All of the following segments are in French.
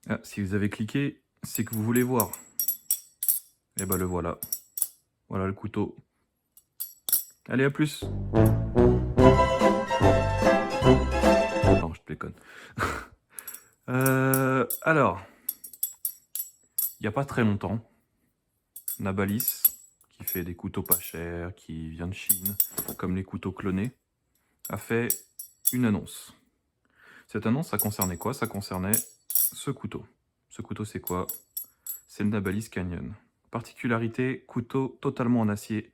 Ah, si vous avez cliqué, c'est que vous voulez voir. Et bah le voilà. Voilà le couteau. Allez, à plus. Non, je te déconne. Alors, il n'y a pas très longtemps, Nabalis, qui fait des couteaux pas chers, qui vient de Chine, comme les couteaux clonés, a fait une annonce. Cette annonce, ça concernait quoi? Ça concernait ce couteau. Ce couteau, c'est quoi? C'est le Nabalis Canyon. Particularité, couteau totalement en acier,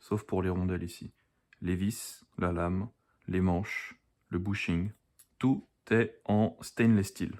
sauf pour les rondelles ici. Les vis, la lame, les manches, le bushing, tout est en stainless steel.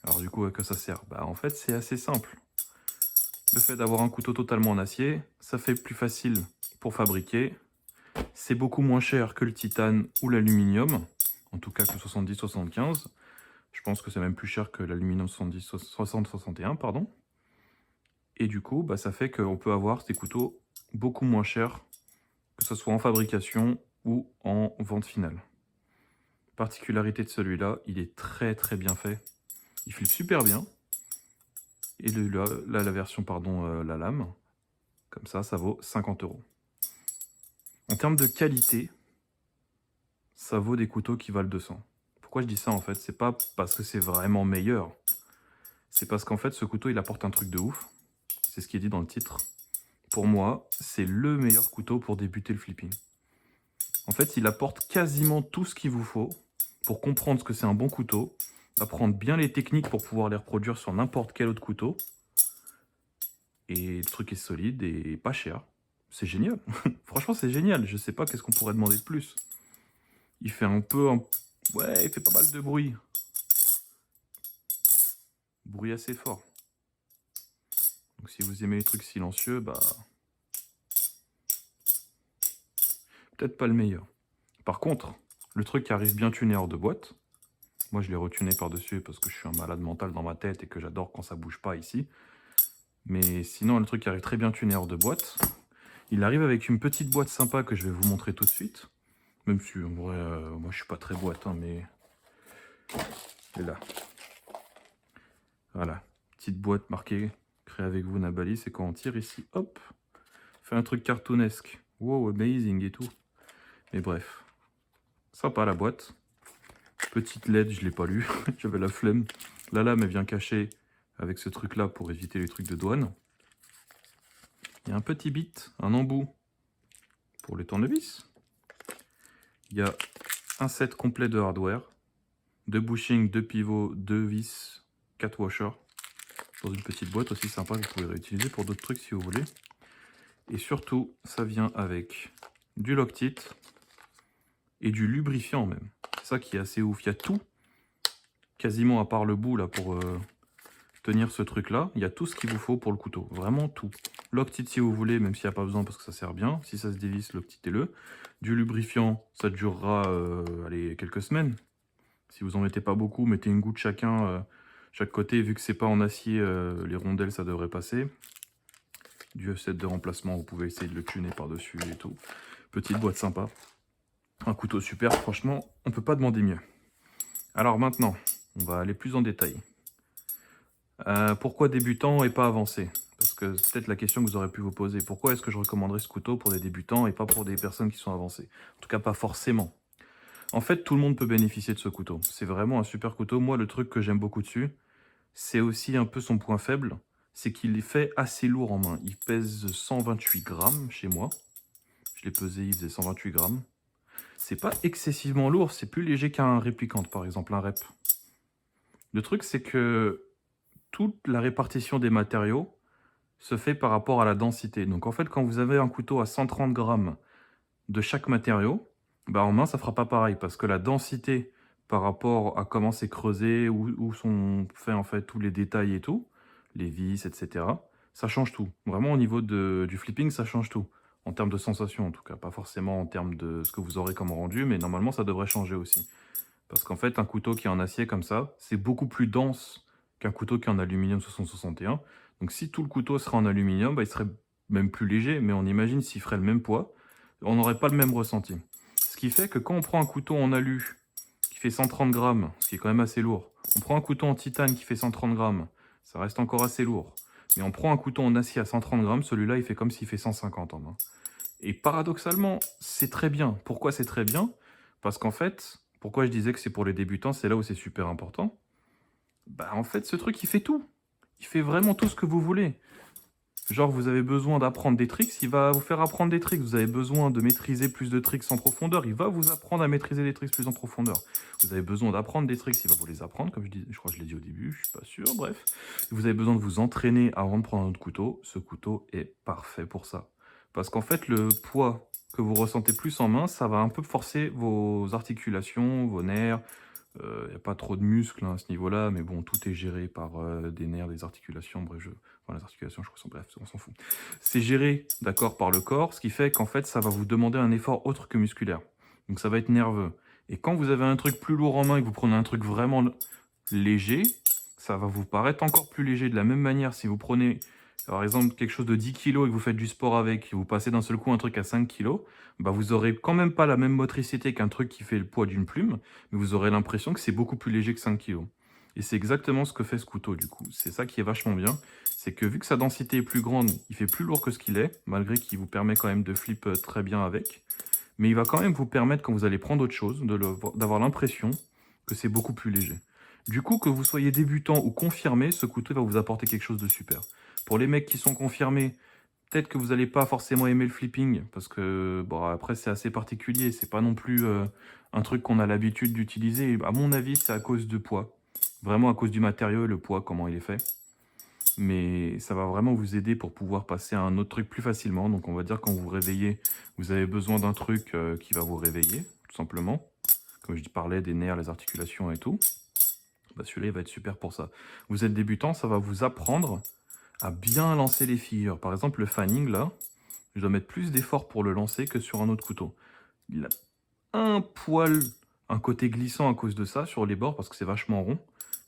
Alors du coup, à quoi ça sert? Bah en fait, c'est assez simple. Le fait d'avoir un couteau totalement en acier, ça fait plus facile pour fabriquer. C'est beaucoup moins cher que le titane ou l'aluminium, en tout cas que le 70-75. Je pense que c'est même plus cher que l'aluminium 60-61, pardon. Et du coup, bah, ça fait qu'on peut avoir des couteaux beaucoup moins chers, que ce soit en fabrication ou en vente finale. Particularité de celui-là, il est très très bien fait. Il file super bien. Et la version, pardon, la lame, comme ça vaut 50 €. En termes de qualité, ça vaut des couteaux qui valent 200. Pourquoi je dis ça en fait? C'est pas parce que c'est vraiment meilleur. C'est parce qu'en fait, ce couteau, il apporte un truc de ouf. C'est ce qui est dit dans le titre. Pour moi, c'est le meilleur couteau pour débuter le flipping. En fait, il apporte quasiment tout ce qu'il vous faut pour comprendre ce que c'est un bon couteau, apprendre bien les techniques pour pouvoir les reproduire sur n'importe quel autre couteau. Et le truc est solide et pas cher. C'est génial. Franchement, c'est génial. Je sais pas qu'est-ce qu'on pourrait demander de plus. Il fait ouais, il fait pas mal de bruit. Bruit assez fort. Donc si vous aimez les trucs silencieux, bah... peut-être pas le meilleur. Par contre, le truc qui arrive bien tuné hors de boîte, moi je l'ai retuné par-dessus parce que je suis un malade mental dans ma tête et que j'adore quand ça bouge pas ici. Mais sinon, le truc qui arrive très bien tuné hors de boîte, il arrive avec une petite boîte sympa que je vais vous montrer tout de suite. Même si, en vrai, moi je suis pas très boîte, hein, mais... elle est là. Voilà. Petite boîte marquée, créée avec vous Nabalis, et quand on tire ici, hop, fait un truc cartoonesque. Wow, amazing et tout. Mais bref. Sympa la boîte. Petite LED, je l'ai pas lu, j'avais la flemme. La lame, elle vient cacher avec ce truc-là pour éviter les trucs de douane. Il y a un petit bit, un embout pour les tournevis. Il y a un set complet de hardware. 2 bushings, 2 pivots, 2 vis, 4 washers. Dans une petite boîte aussi sympa que vous pouvez réutiliser pour d'autres trucs si vous voulez. Et surtout, ça vient avec du Loctite et du lubrifiant même. C'est ça qui est assez ouf. Il y a tout, quasiment à part le bout là pour tenir ce truc là. Il y a tout ce qu'il vous faut pour le couteau. Vraiment tout. Loctite si vous voulez, même s'il n'y a pas besoin parce que ça sert bien. Si ça se dévisse, Loctitez-le. Du lubrifiant, ça durera allez, quelques semaines. Si vous en mettez pas beaucoup, mettez une goutte chacun, chaque côté. Vu que c'est pas en acier, les rondelles ça devrait passer. Du set de remplacement, vous pouvez essayer de le tuner par-dessus et tout. Petite boîte sympa. Un couteau super, franchement, on peut pas demander mieux. Alors maintenant, on va aller plus en détail. Pourquoi débutant et pas avancé? Parce que c'est peut-être la question que vous aurez pu vous poser. Pourquoi est-ce que je recommanderais ce couteau pour des débutants et pas pour des personnes qui sont avancées? En tout cas, pas forcément. En fait, tout le monde peut bénéficier de ce couteau. C'est vraiment un super couteau. Moi, le truc que j'aime beaucoup dessus, c'est aussi un peu son point faible. C'est qu'il est fait assez lourd en main. Il pèse 128 grammes chez moi. Je l'ai pesé, il faisait 128 grammes. C'est pas excessivement lourd, c'est plus léger qu'un réplicante, par exemple, un rep. Le truc, c'est que toute la répartition des matériaux se fait par rapport à la densité. Donc en fait, quand vous avez un couteau à 130 grammes de chaque matériau, bah en main, ça fera pas pareil, parce que la densité par rapport à comment c'est creusé, où sont faits en fait tous les détails et tout, les vis, etc., ça change tout. Vraiment, au niveau du flipping, ça change tout. En termes de sensation, en tout cas. Pas forcément en termes de ce que vous aurez comme rendu, mais normalement, ça devrait changer aussi. Parce qu'en fait, un couteau qui est en acier comme ça, c'est beaucoup plus dense qu'un couteau qui est en aluminium 60-61. Donc si tout le couteau serait en aluminium, bah, il serait même plus léger, mais on imagine s'il ferait le même poids, on n'aurait pas le même ressenti. Ce qui fait que quand on prend un couteau en alu qui fait 130 grammes, ce qui est quand même assez lourd, On prend un couteau en titane qui fait 130 grammes, ça reste encore assez lourd. Mais on prend un couteau en acier à 130 grammes, celui-là, il fait comme s'il fait 150 en main. Et paradoxalement, c'est très bien. Pourquoi c'est très bien? Parce qu'en fait, pourquoi je disais que c'est pour les débutants, c'est là où c'est super important. Bah en fait, ce truc, il fait tout. Il fait vraiment tout ce que vous voulez. Genre, vous avez besoin d'apprendre des tricks, il va vous faire apprendre des tricks. Vous avez besoin de maîtriser plus de tricks en profondeur, il va vous apprendre à maîtriser des tricks plus en profondeur. Vous avez besoin d'apprendre des tricks, il va vous les apprendre, comme je crois que je l'ai dit au début, je suis pas sûr, bref. Vous avez besoin de vous entraîner avant de prendre un autre couteau. Ce couteau est parfait pour ça. Parce qu'en fait, le poids que vous ressentez plus en main, ça va un peu forcer vos articulations, vos nerfs. Il n'y a pas trop de muscles à ce niveau-là, mais bon, tout est géré par des nerfs, des articulations, bref, enfin, les articulations, je crois, bref, on s'en fout. C'est géré, d'accord, par le corps, ce qui fait qu'en fait, ça va vous demander un effort autre que musculaire. Donc ça va être nerveux. Et quand vous avez un truc plus lourd en main et que vous prenez un truc vraiment léger, ça va vous paraître encore plus léger. De la même manière, si vous prenez, par exemple, quelque chose de 10 kg et que vous faites du sport avec, et vous passez d'un seul coup un truc à 5 kg, bah vous aurez quand même pas la même motricité qu'un truc qui fait le poids d'une plume, mais vous aurez l'impression que c'est beaucoup plus léger que 5 kg. Et c'est exactement ce que fait ce couteau du coup. C'est ça qui est vachement bien, c'est que vu que sa densité est plus grande, il fait plus lourd que ce qu'il est, malgré qu'il vous permet quand même de flip très bien avec. Mais il va quand même vous permettre, quand vous allez prendre autre chose, d'avoir l'impression que c'est beaucoup plus léger. Du coup, que vous soyez débutant ou confirmé, ce couteau va vous apporter quelque chose de super. Pour les mecs qui sont confirmés, peut-être que vous n'allez pas forcément aimer le flipping, parce que bon, après c'est assez particulier, c'est pas non plus un truc qu'on a l'habitude d'utiliser. À mon avis, c'est à cause de poids. Vraiment à cause du matériau et le poids, comment il est fait. Mais ça va vraiment vous aider pour pouvoir passer à un autre truc plus facilement. Donc on va dire quand vous vous réveillez, vous avez besoin d'un truc qui va vous réveiller, tout simplement. Comme je parlais des nerfs, les articulations et tout. Bah celui-là, il va être super pour ça. Vous êtes débutant, ça va vous apprendre à bien lancer les figures. Par exemple, le fanning, là, je dois mettre plus d'effort pour le lancer que sur un autre couteau. Il a un poil, un côté glissant à cause de ça sur les bords, parce que c'est vachement rond.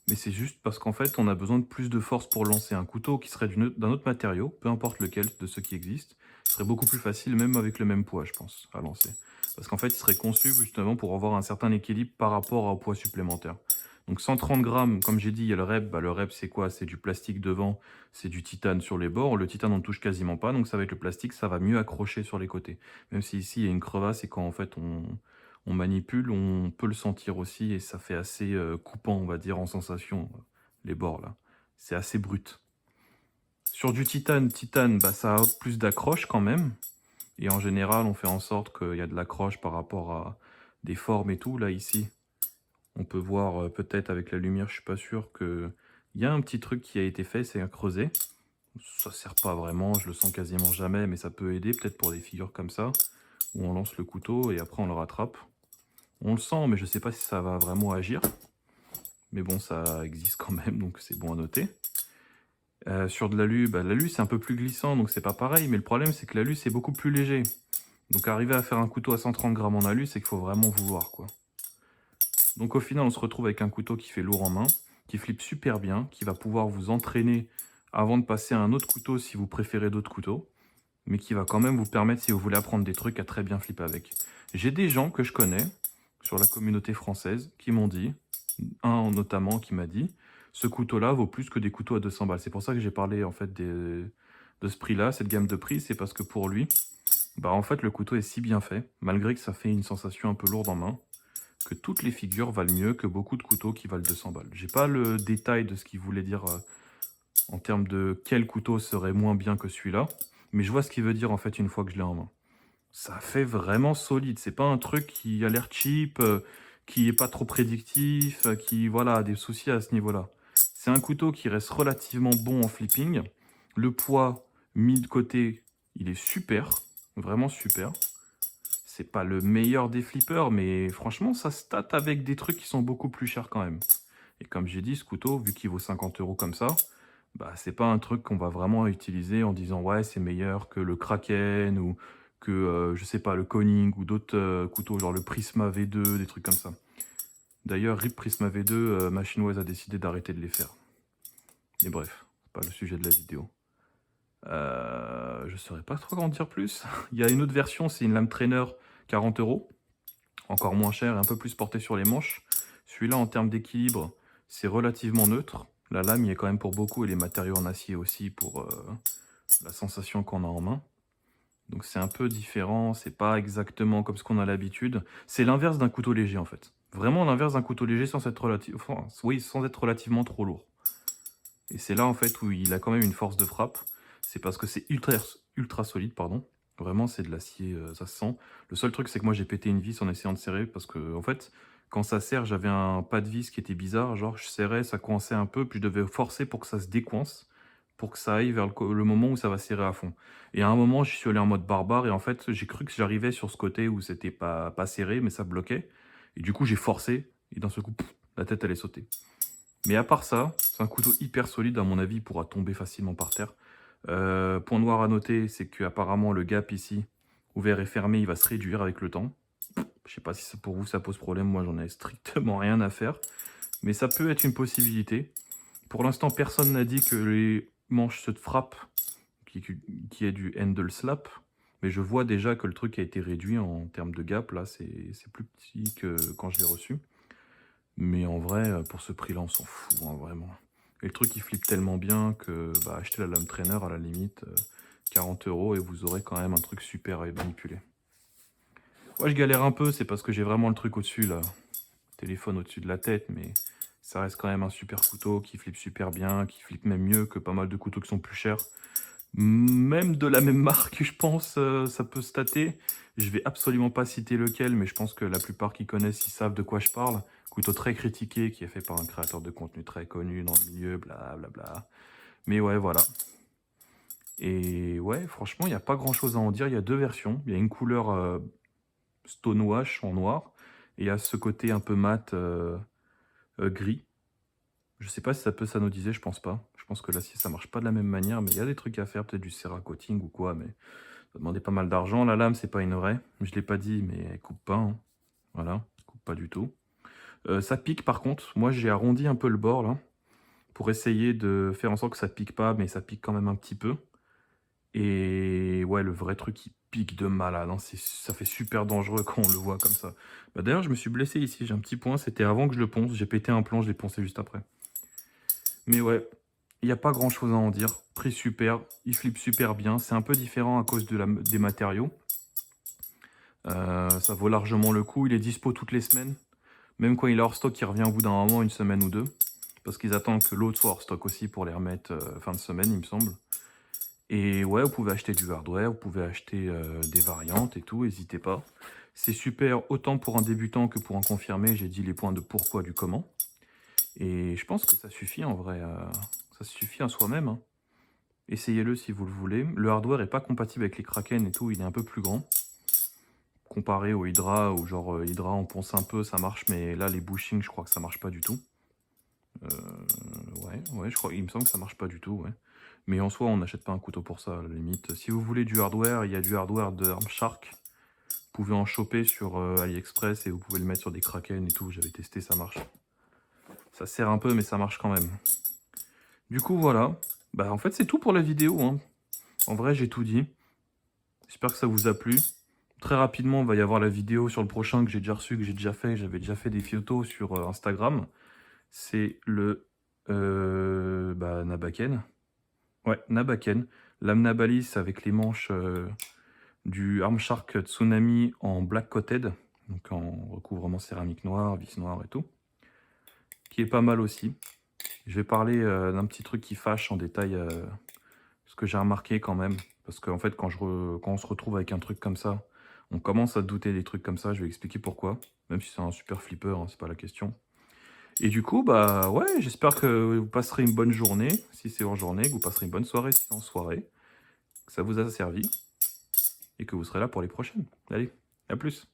Mais c'est juste parce qu'en fait, on a besoin de plus de force pour lancer un couteau qui serait d'un autre matériau, peu importe lequel de ceux qui existent. Ce serait beaucoup plus facile, même avec le même poids, je pense, à lancer. Parce qu'en fait, il serait conçu justement pour avoir un certain équilibre par rapport au poids supplémentaire. Donc 130 grammes, comme j'ai dit, il y a le rep. Bah, le rep, c'est quoi? C'est du plastique devant, c'est du titane sur les bords. Le titane, on ne touche quasiment pas, donc ça va être le plastique, ça va mieux accrocher sur les côtés. Même si ici, il y a une crevasse et quand en fait on manipule, on peut le sentir aussi et ça fait assez coupant, on va dire, en sensation, les bords là. C'est assez brut. Sur du titane, bah, ça a plus d'accroche quand même. Et en général, on fait en sorte qu'il y a de l'accroche par rapport à des formes et tout. Là, ici, on peut voir peut-être avec la lumière, je suis pas sûr que... Il y a un petit truc qui a été fait, c'est un creuset. Ça sert pas vraiment, je le sens quasiment jamais, mais ça peut aider peut-être pour des figures comme ça, où on lance le couteau et après on le rattrape. On le sent, mais je sais pas si ça va vraiment agir. Mais bon, ça existe quand même, donc c'est bon à noter. Sur de l'alu, bah, l'alu c'est un peu plus glissant, donc c'est pas pareil. Mais le problème, c'est que l'alu, c'est beaucoup plus léger. Donc arriver à faire un couteau à 130 grammes en alu, c'est qu'il faut vraiment vouloir, quoi. Donc au final, on se retrouve avec un couteau qui fait lourd en main, qui flippe super bien, qui va pouvoir vous entraîner avant de passer à un autre couteau si vous préférez d'autres couteaux, mais qui va quand même vous permettre, si vous voulez apprendre des trucs, à très bien flipper avec. J'ai des gens que je connais, sur la communauté française, qui m'ont dit, un notamment qui m'a dit, ce couteau-là vaut plus que des couteaux à 200 balles. C'est pour ça que j'ai parlé en fait de ce prix-là, cette gamme de prix, c'est parce que pour lui, bah en fait le couteau est si bien fait, malgré que ça fait une sensation un peu lourde en main, que toutes les figures valent mieux que beaucoup de couteaux qui valent 200 balles. J'ai pas le détail de ce qu'il voulait dire en termes de quel couteau serait moins bien que celui-là, mais je vois ce qu'il veut dire en fait une fois que je l'ai en main. Ça fait vraiment solide, c'est pas un truc qui a l'air cheap, qui est pas trop prédictif, qui voilà, a des soucis à ce niveau-là. C'est un couteau qui reste relativement bon en flipping. Le poids mis de côté, il est super, vraiment super. C'est pas le meilleur des flippers, mais franchement, ça se tâte avec des trucs qui sont beaucoup plus chers quand même. Et comme j'ai dit, ce couteau, vu qu'il vaut 50 € comme ça, bah c'est pas un truc qu'on va vraiment utiliser en disant ouais c'est meilleur que le Kraken ou que je sais pas le Koning ou d'autres couteaux genre le Prisma V2, des trucs comme ça. D'ailleurs RIP Prisma V2, ma chinoise a décidé d'arrêter de les faire. Et bref, c'est pas le sujet de la vidéo. Je saurais pas trop en dire plus. Il y a une autre version, c'est une lame trainer 40 €, encore moins cher et un peu plus porté sur les manches. Celui-là en termes d'équilibre, c'est relativement neutre. La lame, il y a quand même pour beaucoup, et les matériaux en acier aussi pour la sensation qu'on a en main. Donc c'est un peu différent, c'est pas exactement comme ce qu'on a l'habitude. C'est l'inverse d'un couteau léger en fait. Vraiment l'inverse d'un couteau léger sans être oui, sans être relativement trop lourd. Et c'est là en fait où il a quand même une force de frappe. C'est parce que c'est ultra solide, pardon. Vraiment c'est de l'acier, ça se sent. Le seul truc c'est que moi j'ai pété une vis en essayant de serrer parce que en fait quand ça serre j'avais un pas de vis qui était bizarre. Genre je serrais, ça coinçait un peu, puis je devais forcer pour que ça se décoince, pour que ça aille vers le moment où ça va serrer à fond. Et à un moment je suis allé en mode barbare et en fait j'ai cru que j'arrivais sur ce côté où c'était pas serré mais ça bloquait. Et du coup j'ai forcé et d'un seul coup, la tête elle est sautée. Mais à part ça, c'est un couteau hyper solide, à mon avis, il pourra tomber facilement par terre. Point noir à noter, c'est qu'apparemment le gap ici, ouvert et fermé, il va se réduire avec le temps. Je sais pas si pour vous ça pose problème, moi j'en ai strictement rien à faire. Mais ça peut être une possibilité. Pour l'instant, personne n'a dit que les manches se frappent, qui est du handle slap. Mais je vois déjà que le truc a été réduit en termes de gap. Là, c'est plus petit que quand je l'ai reçu. Mais en vrai, pour ce prix-là, on s'en fout, hein, vraiment. Et le truc, il flippe tellement bien que bah, achetez la lame trainer à la limite, 40 € et vous aurez quand même un truc super à manipuler. Moi, je galère un peu, c'est parce que j'ai vraiment le truc au-dessus, là. Téléphone au-dessus de la tête, mais ça reste quand même un super couteau qui flippe super bien, qui flippe même mieux que pas mal de couteaux qui sont plus chers. Même de la même marque, je pense, ça peut se tâter. Je vais absolument pas citer lequel, mais je pense que la plupart qui connaissent, ils savent de quoi je parle. Couteau très critiqué, qui est fait par un créateur de contenu très connu dans le milieu, blablabla. Mais ouais, voilà. Et ouais, franchement, il n'y a pas grand-chose à en dire. Il y a deux versions. Il y a une couleur stonewash en noir, et il y a ce côté un peu mat gris. Je sais pas si ça peut s'anodiser, je pense pas. Je pense que l'acier, ça marche pas de la même manière, mais il y a des trucs à faire, peut-être du cerakoting ou quoi, mais ça demandait pas mal d'argent. La lame, c'est pas une vraie. Je l'ai pas dit, mais elle coupe pas. Hein. Voilà, elle coupe pas du tout. Ça pique par contre. Moi, j'ai arrondi un peu le bord là, pour essayer de faire en sorte que ça pique pas, mais ça pique quand même un petit peu. Et ouais, le vrai truc, il pique de malade. Hein. Ça fait super dangereux quand on le voit comme ça. Bah, d'ailleurs, je me suis blessé ici. J'ai un petit point. C'était avant que je le ponce. J'ai pété un plomb, je l'ai poncé juste après. Mais ouais, il n'y a pas grand chose à en dire. Prix super, il flippe super bien. C'est un peu différent à cause des matériaux. Ça vaut largement le coup. Il est dispo toutes les semaines. Même quand il est hors stock, il revient au bout d'un moment, une semaine ou deux. Parce qu'ils attendent que l'autre soit hors stock aussi pour les remettre fin de semaine, il me semble. Et ouais, vous pouvez acheter du hardware, vous pouvez acheter des variantes et tout, n'hésitez pas. C'est super autant pour un débutant que pour un confirmé. J'ai dit les points de pourquoi, du comment. Et je pense que ça suffit en vrai. Ça suffit à soi-même. Hein. Essayez-le si vous le voulez. Le hardware n'est pas compatible avec les Kraken et tout, il est un peu plus grand. Comparé au Hydra, où genre Hydra on ponce un peu, ça marche, mais là les bushings, je crois que ça marche pas du tout. Ouais, je crois, il me semble que ça marche pas du tout, ouais. Mais en soi, on n'achète pas un couteau pour ça, à la limite. Si vous voulez du hardware, il y a du hardware de Armshark. Vous pouvez en choper sur AliExpress et vous pouvez le mettre sur des Kraken et tout. J'avais testé, ça marche. Ça sert un peu, mais ça marche quand même. Du coup, voilà. Bah, en fait, c'est tout pour la vidéo. Hein. En vrai, j'ai tout dit. J'espère que ça vous a plu. Très rapidement, il va y avoir la vidéo sur le prochain que j'ai déjà reçu, que j'ai déjà fait. J'avais déjà fait des photos sur Instagram. C'est le Nabaken. Ouais, Nabaken. Lame Nabalis avec les manches du Armshark Tsunami en black coated. Donc en recouvrement céramique noire, vis noire et tout. Qui est pas mal aussi. Je vais parler d'un petit truc qui fâche en détail. Ce que j'ai remarqué quand même. Parce qu'en fait, quand on se retrouve avec un truc comme ça, on commence à douter des trucs comme ça. Je vais expliquer pourquoi. Même si c'est un super flipper, hein, c'est pas la question. Et du coup, bah ouais, j'espère que vous passerez une bonne journée, si c'est en journée, que vous passerez une bonne soirée si c'est en soirée, que ça vous a servi, et que vous serez là pour les prochaines. Allez, à plus!